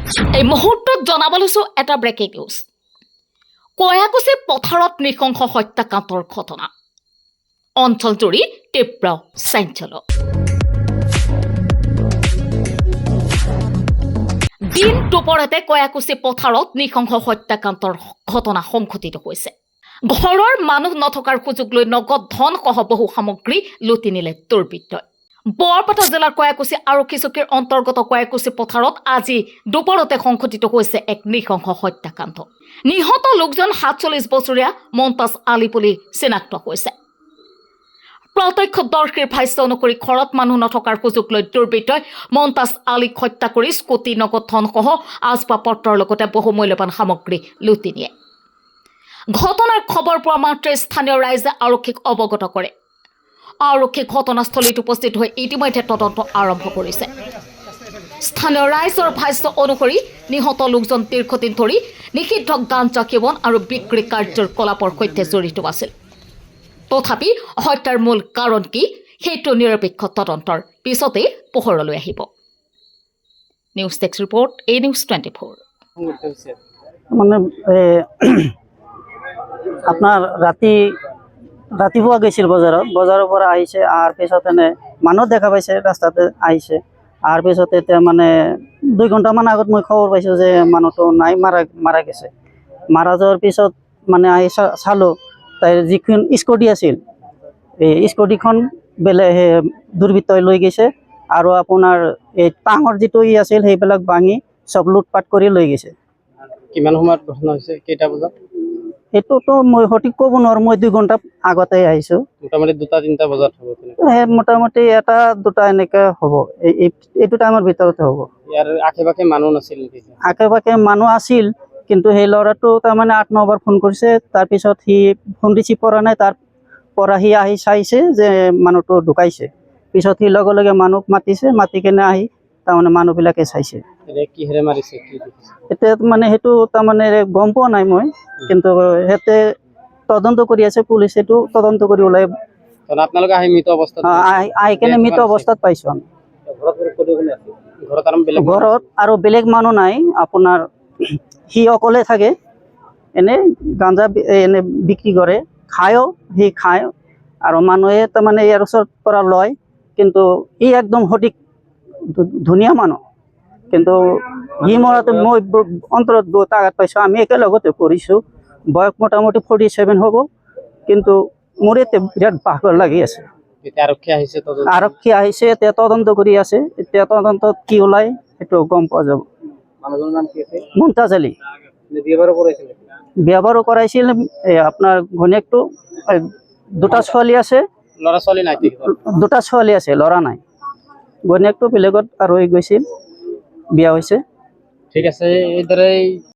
এই মুহূৰ্তত জনাব লৈছো এটা ব্ৰেকিং নিউজ। কয়াকুছি পথাৰত নৃশংস হত্যাকাণ্ডৰ ঘটনা। অঞ্চলজুৰি তীব্ৰ চাঞ্চল্য। দিন দুপৰতে কয়াকুছি পথাৰত নৃশংস হত্যাকাণ্ডৰ ঘটনা সংঘটিত হৈছে। ঘৰৰ মানুহ নথকাৰ সুযোগ লৈ নগদ ধন সহ বহু সামগ্ৰী লুটি নিলে দুৰ্বৃত্তই। বৰপেটা জিলাৰ কয়াকুছি আৰক্ষী চকীৰ অন্তৰ্গত কয়াকুছি পথাৰত আজি দুপৰতে সংঘটিত হৈছে এক নৃশংস হত্যাকাণ্ড। নিহত লোকজন ৪৭ বছৰীয়া মন্তাজ আলী বুলি চিনাক্ত হৈছে। প্ৰত্যক্ষদৰ্শীৰ ভাষ্য অনুসৰি ঘৰত মানুহ নথকাৰ সুযোগ লৈ দুৰ্বৃত্তই মন্তাজ আলীক হত্যা কৰি কোটি নগদ ধনসহ আচবাব পত্ৰৰ লগতে বহু মূল্যৱান সামগ্ৰী লুটি নিয়ে। ঘটনাৰ খবৰ পোৱা মাত্ৰই স্থানীয় ৰাইজে আৰক্ষীক অৱগত কৰে। আৰক্ষী ঘটনাস্থলীত উপস্থিত হৈ ইতিমধ্যে তদন্ত আৰম্ভ কৰিছে। স্থানীয় ৰাইজৰ ভাষ্য অনুসৰি নিহত লোকজন দীৰ্ঘদিন ধৰি নিষিদ্ধ গাঞ্জা সেৱন আৰু বিক্ৰী কাৰ্যৰ কলাপৰ সৈতে জড়িত আছিল। তথাপি হত্যাৰ মূল কাৰণ কি সেইটো নিৰপেক্ষ তদন্তৰ পিছতেই পোহৰলৈ আহিব। নিউজ ডেস্ক ৰিপৰ্ট, এ নিউজ 24। মানে আপোনাৰ ৰাতিপুৱা গৈছিল বজাৰৰ পৰা আহিছে, আহাৰ পিছত এনে মানুহ দেখা পাইছে ৰাস্তাতে আহিছে। আহাৰ পিছত এতিয়া মানে 2 ঘণ্টামান আগত মই খবৰ পাইছোঁ যে মানুহটো নাই, মাৰা গৈছে। মাৰা যোৱাৰ পিছত মানে আহি চালোঁ তাইৰ যিখন স্কুটি আছিল, এই স্কুটিখন দুৰ্বৃত্তই লৈ গৈছে আৰু আপোনাৰ এই টাঙৰ যিটো আছিল সেইবিলাক ভাঙি চব লুটপাট কৰি লৈ গৈছে। কিমান সময়ত ঘটনা হৈছে, কেইটা বজাত? সেইটোতো মই সঠিক ক'ব নোৱাৰোঁ, মই 2 ঘণ্টা আগতে আহিছোঁ। মোটামুটি 2-3টা বজাত হ'ব। মোটামুটি 1-2টা এনেকৈ হ'ব, এইটো টাইমৰ ভিতৰতে হ'ব। ইয়াৰ আশে-পাশে মানুহ নাছিল নেকি? আশে-পাশে মানুহ আছিল, কিন্তু সেই ল'ৰাটো তাৰমানে 8-9 বাৰ ফোন কৰিছে। তাৰপিছত সি ফোন ৰিচিভ কৰা নাই। তাৰ পৰা সি আহি চাইছে যে মানুহটো ঢুকাইছে। পিছত সি লগে লগে মানুহক মাতিছে, মাতি কেনে আহি তাৰমানে মানুহবিলাকে চাইছে। কিহেৰে মাৰিছে? এতিয়া মানে সেইটো তাৰমানে গম পোৱা নাই মই, কিন্তু সিহঁতে তদন্ত কৰি আছে, পুলিচেটো তদন্ত কৰি ওলাই। আপোনালোকে আহি মৃত অৱস্থাত আহি কেনে মৃত অৱস্থাত পাইছোঁ আমি। ঘৰত আৰু বেলেগ মানুহ নাই, আপোনাৰ সি অকলে থাকে। এনে গাঞ্জা এনে বিক্ৰী কৰে, খায়ো, সি খায় আৰু মানুহে তাৰমানে ইয়াৰ ওচৰৰ পৰা লয়। কিন্তু ই একদম সঠিক ধুনীয়া মানুহ, কিন্তু সি মৰাটো মই অন্তৰত বহুত আঘাত পাইছোঁ। আমি একেলগতে পঢ়িছোঁ, বয়স মোটামুটি 47 হ'ব, কিন্তু মোৰ এতিয়া বিৰাট ভাগৰ লাগি আছে। আৰক্ষী আহিছে, এতিয়া তদন্ত কৰি আছে। এতিয়া তদন্তত কি ওলাই সেইটো গম পোৱা যাব। মন্তাজ আলী বিয়া বাৰু কৰাইছিল। আপোনাৰ ঘৈণীয়েকটো 2টা ছোৱালী আছে, ল'ৰা-ছোৱালী নাই? 2টা ছোৱালী আছে, ল'ৰা নাই। ঘৈণীয়েকটো বেলেগত আৰু গৈছিল, বিয়া হৈছে। ঠিক আছে, এইদৰে